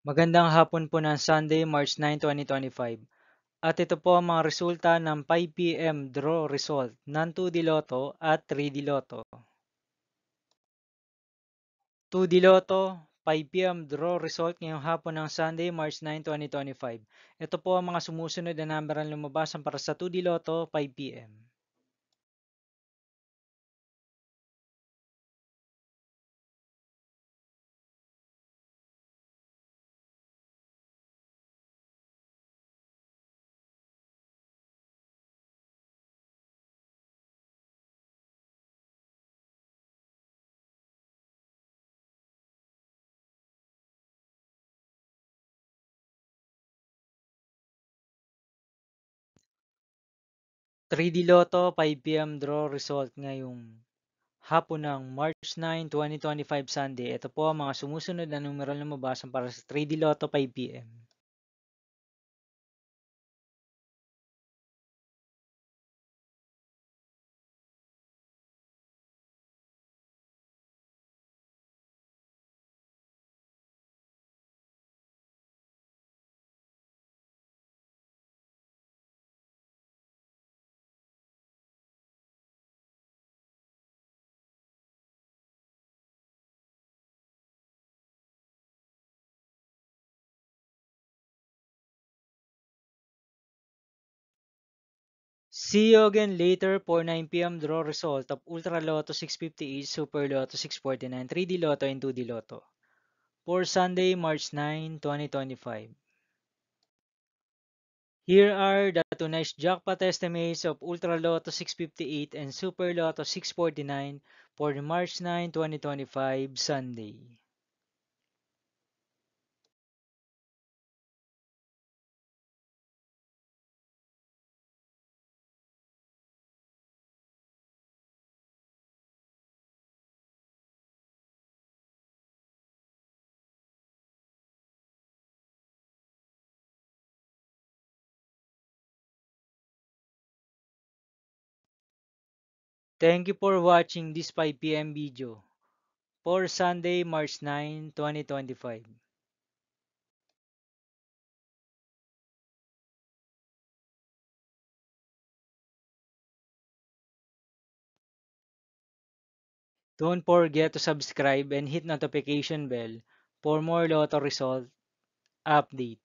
Magandang hapon po ng Sunday, March 9, 2025. At ito po ang mga resulta ng 5 p.m. draw result ng 2D Lotto at 3D Lotto. 2D Lotto, 5 p.m. draw result ngayong hapon ng Sunday, March 9, 2025. Ito po ang mga sumusunod na number ang lumabasan para sa 2D Lotto, 5 p.m. 3D Lotto, 5 p.m. draw result ngayong hapon ng March 9, 2025 Sunday. Ito po ang mga sumusunod na numero na lumabasan para sa 3D Lotto, 5 p.m. 'See you again later for 9 p.m. draw result of Ultra Lotto 650 each, Super Lotto 649, 3D Lotto and 2D Lotto for Sunday, March 9, 2025. Here are the tonight's jackpot estimates of Ultra Lotto 658 and Super Lotto 649 for March 9, 2025 Sunday. Thank you for watching this 5 p.m. video for Sunday, March 9, 2025. Don't forget to subscribe and hit notification bell for more Lotto result update.